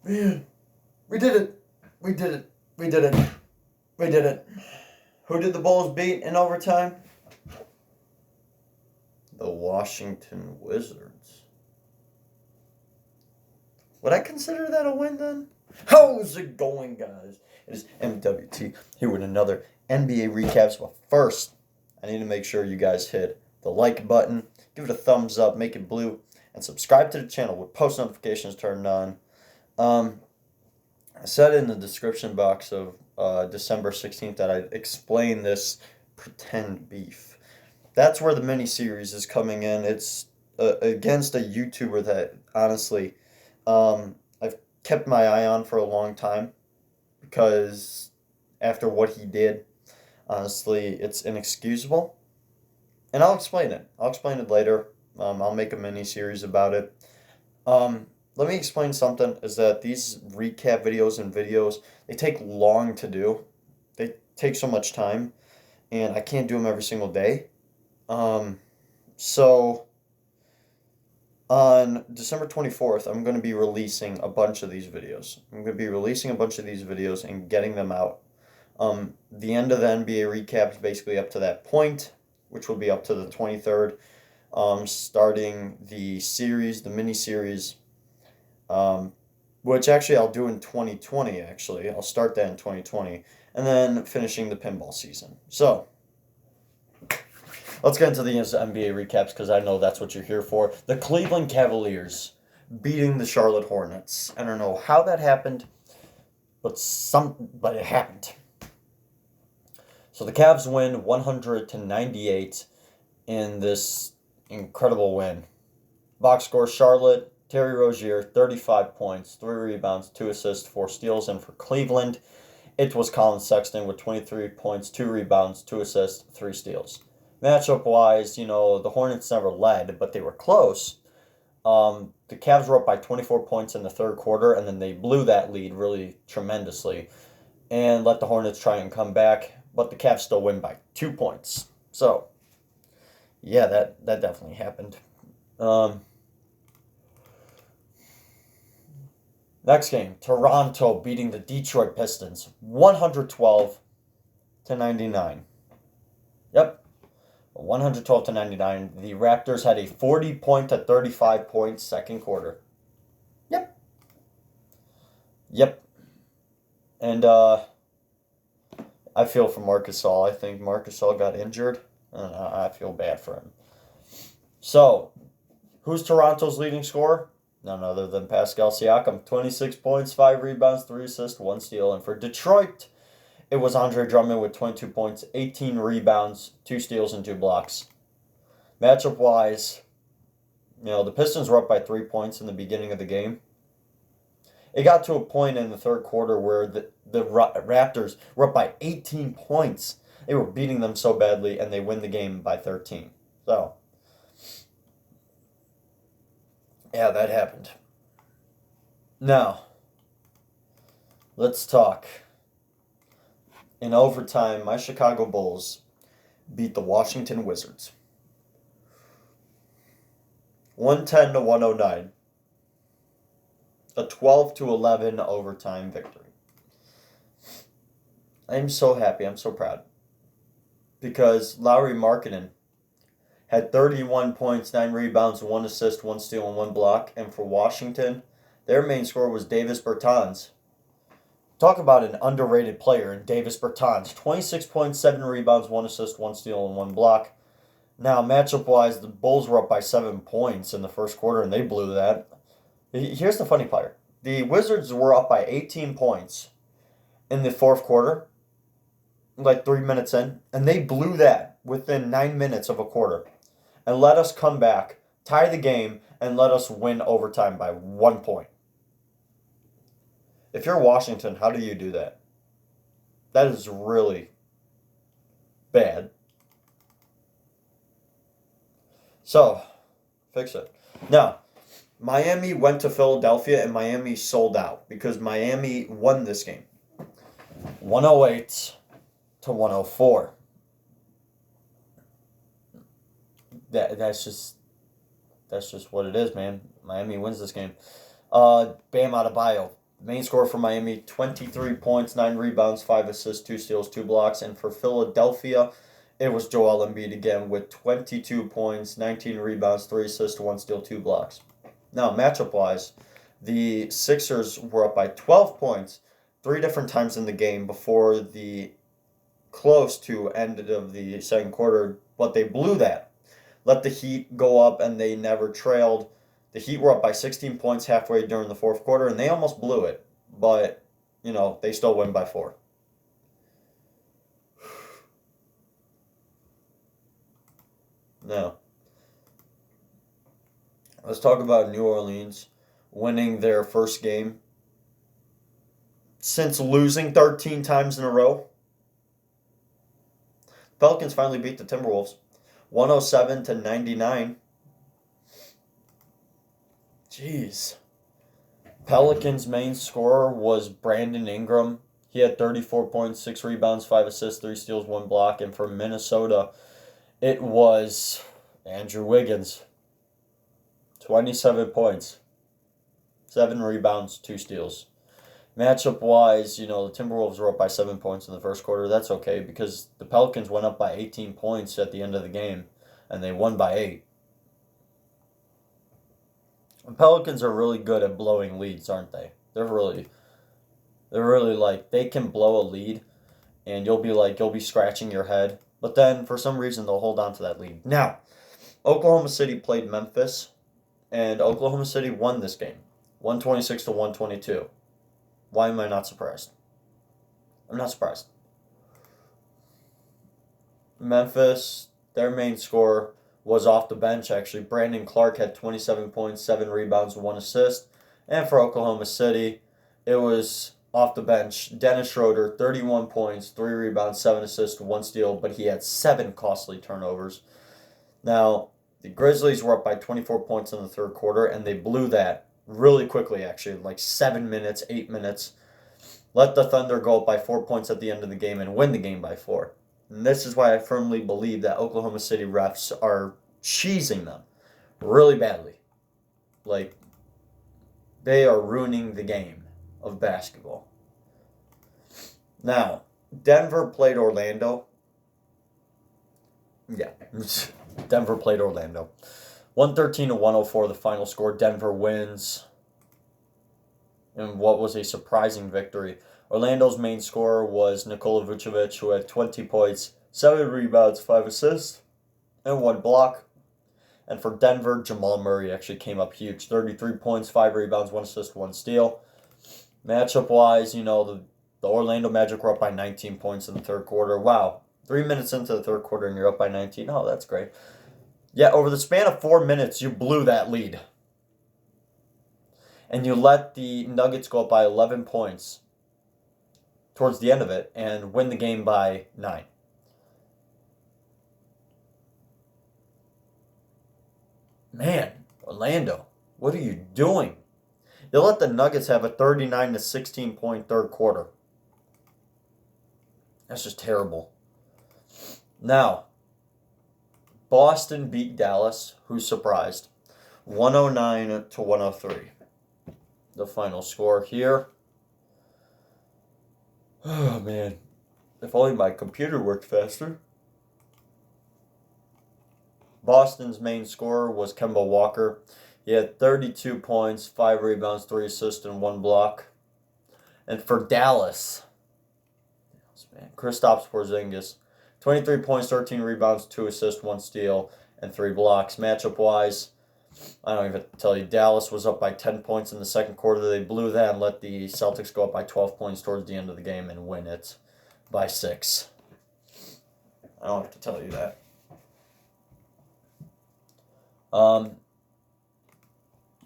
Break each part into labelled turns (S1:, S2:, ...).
S1: Man, we did it. We did it. We did it. We did it. Who did the Bulls beat in overtime? The Washington Wizards. Would I consider that a win then? How's it going, guys? It is MWT here with another NBA recaps. But first, I need to make sure you guys hit the like button, give it a thumbs up, make it blue, and subscribe to the channel with post notifications turned on. I said in the description box of December 16th that I'd explain this pretend beef. That's where the mini series is coming in. It's against a YouTuber that honestly I've kept my eye on for a long time because after what he did, honestly, it's inexcusable. And I'll explain it. I'll explain it later. I'll make a mini series about it. Let me explain something is that these recap videos and videos, they take long to do. They take so much time, and I can't do them every single day. So on December 24th, I'm going to be releasing a bunch of these videos. I'm going to be releasing a bunch of these videos and getting them out. The end of the NBA recap is basically up to that point, which will be up to the 23rd. Starting the series, the mini series, which actually I'll do in 2020, actually. I'll start that in 2020, and then finishing the pinball season. So, let's get into the NBA recaps because I know that's what you're here for. The Cleveland Cavaliers beating the Charlotte Hornets. I don't know how that happened, but it happened. So the Cavs win 100-98 in this incredible win. Box score: Charlotte, Terry Rozier, 35 points, 3 rebounds, 2 assists, 4 steals. And for Cleveland, it was Colin Sexton with 23 points, 2 rebounds, 2 assists, 3 steals. Matchup-wise, the Hornets never led, but they were close. The Cavs were up by 24 points in the third quarter, and then they blew that lead really tremendously and let the Hornets try and come back, but the Cavs still win by 2 points. So, yeah, that definitely happened. Next game, Toronto beating the Detroit Pistons 112-99. Yep, 112-99. The Raptors had a 40-point to 35-point second quarter. Yep. And I feel for Marc Gasol. I think Marc Gasol got injured, and I feel bad for him. So, who's Toronto's leading scorer? None other than Pascal Siakam. 26 points, 5 rebounds, 3 assists, 1 steal. And for Detroit, it was Andre Drummond with 22 points, 18 rebounds, 2 steals, and 2 blocks. Matchup-wise, the Pistons were up by 3 points in the beginning of the game. It got to a point in the third quarter where the Raptors were up by 18 points. They were beating them so badly, and they win the game by 13. So, yeah, that happened. Now, let's talk. In overtime, my Chicago Bulls beat the Washington Wizards 110-109. A 12-11 overtime victory. I'm so happy. I'm so proud. Because Lauri Markkanen had 31 points, 9 rebounds, 1 assist, 1 steal, and 1 block. And for Washington, their main scorer was Davis Bertans. Talk about an underrated player in Davis Bertans. 26 points, 7 rebounds, 1 assist, 1 steal, and 1 block. Now, matchup-wise, the Bulls were up by 7 points in the first quarter, and they blew that. Here's the funny part. The Wizards were up by 18 points in the fourth quarter, like 3 minutes in, and they blew that within 9 minutes of a quarter and let us come back, tie the game, and let us win overtime by 1 point. If you're Washington, how do you do that? That is really bad. So, fix it. Now, Miami went to Philadelphia, and Miami sold out because Miami won this game 108-104. That's just what it is, man. Miami wins this game. Bam Adebayo, Main scorer for Miami, 23 points, 9 rebounds, 5 assists, 2 steals, 2 blocks. And for Philadelphia, it was Joel Embiid again with 22 points, 19 rebounds, 3 assists, 1 steal, 2 blocks. Now, matchup-wise, the Sixers were up by 12 points 3 different times in the game before the close to end of the second quarter, but they blew that. Let the Heat go up, and they never trailed. The Heat were up by 16 points halfway during the fourth quarter, and they almost blew it. But, they still win by 4. Now, let's talk about New Orleans winning their first game since losing 13 times in a row. Pelicans finally beat the Timberwolves 107-99. Jeez. Pelicans' main scorer was Brandon Ingram. He had 34 points, 6 rebounds, 5 assists, 3 steals, 1 block. And for Minnesota, it was Andrew Wiggins. 27 points, 7 rebounds, 2 steals. Matchup-wise, the Timberwolves were up by 7 points in the first quarter. That's okay because the Pelicans went up by 18 points at the end of the game, and they won by 8. The Pelicans are really good at blowing leads, aren't they? They're really like, they can blow a lead, and you'll be scratching your head. But then, for some reason, they'll hold on to that lead. Now, Oklahoma City played Memphis, and Oklahoma City won this game, 126-122. Why am I not surprised? I'm not surprised. Memphis, their main scorer was off the bench, actually. Brandon Clark had 27 points, 7 rebounds, 1 assist. And for Oklahoma City, it was off the bench. Dennis Schroeder, 31 points, 3 rebounds, 7 assists, 1 steal, but he had 7 costly turnovers. Now, the Grizzlies were up by 24 points in the third quarter, and they blew that really quickly, actually, like 7 minutes, 8 minutes. Let the Thunder go up by 4 points at the end of the game and win the game by 4. And this is why I firmly believe that Oklahoma City refs are cheesing them really badly. Like, they are ruining the game of basketball. Now, Denver played Orlando. Yeah, Denver played Orlando. 113-104, the final score. Denver wins. And what was a surprising victory. Orlando's main scorer was Nikola Vucevic, who had 20 points, 7 rebounds, 5 assists, and 1 block. And for Denver, Jamal Murray actually came up huge. 33 points, 5 rebounds, 1 assist, 1 steal. Matchup-wise, the Orlando Magic were up by 19 points in the third quarter. Wow. 3 minutes into the third quarter and you're up by 19. Oh, that's great. Yeah, over the span of 4 minutes, you blew that lead. And you let the Nuggets go up by 11 points towards the end of it and win the game by 9. Man, Orlando, what are you doing? You let the Nuggets have a 39-16 point third quarter. That's just terrible. Now, Boston beat Dallas, who's surprised, 109-103. The final score here. Oh, man. If only my computer worked faster. Boston's main scorer was Kemba Walker. He had 32 points, 5 rebounds, 3 assists, and 1 block. And for Dallas, Kristaps Porzingis, 23 points, 13 rebounds, 2 assists, 1 steal, and 3 blocks. Matchup-wise, I don't even tell you, Dallas was up by 10 points in the second quarter. They blew that and let the Celtics go up by 12 points towards the end of the game and win it by 6. I don't have to tell you that.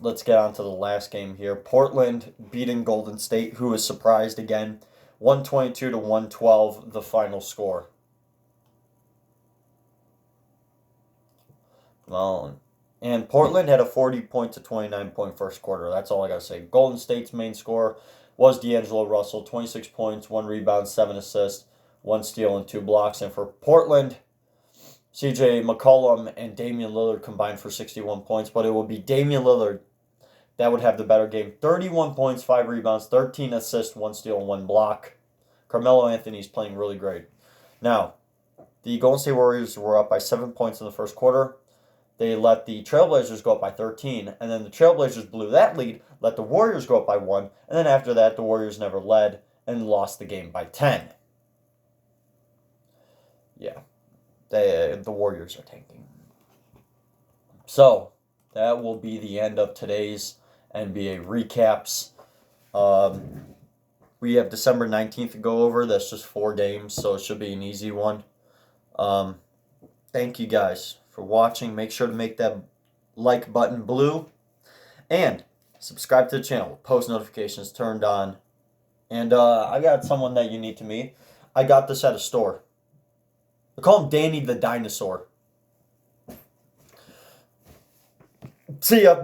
S1: Let's get on to the last game here. Portland beating Golden State, who was surprised again. 122-112, the final score. And Portland had a 40-point to 29-point first quarter. That's all I got to say. Golden State's main scorer was D'Angelo Russell. 26 points, 1 rebound, 7 assists, 1 steal, and 2 blocks. And for Portland, CJ McCollum and Damian Lillard combined for 61 points. But it will be Damian Lillard that would have the better game. 31 points, 5 rebounds, 13 assists, 1 steal, and 1 block. Carmelo Anthony's playing really great. Now, the Golden State Warriors were up by 7 points in the first quarter. They let the Trailblazers go up by 13, and then the Trailblazers blew that lead, let the Warriors go up by 1, and then after that, the Warriors never led and lost the game by 10. Yeah, the Warriors are tanking. So, that will be the end of today's NBA recaps. We have December 19th to go over. That's just 4 games, so it should be an easy one. Thank you guys for watching. Make sure to make that like button blue. And subscribe to the channel. Post notifications turned on. And I got someone that you need to meet. I got this at a store. I call him Danny the Dinosaur. See ya.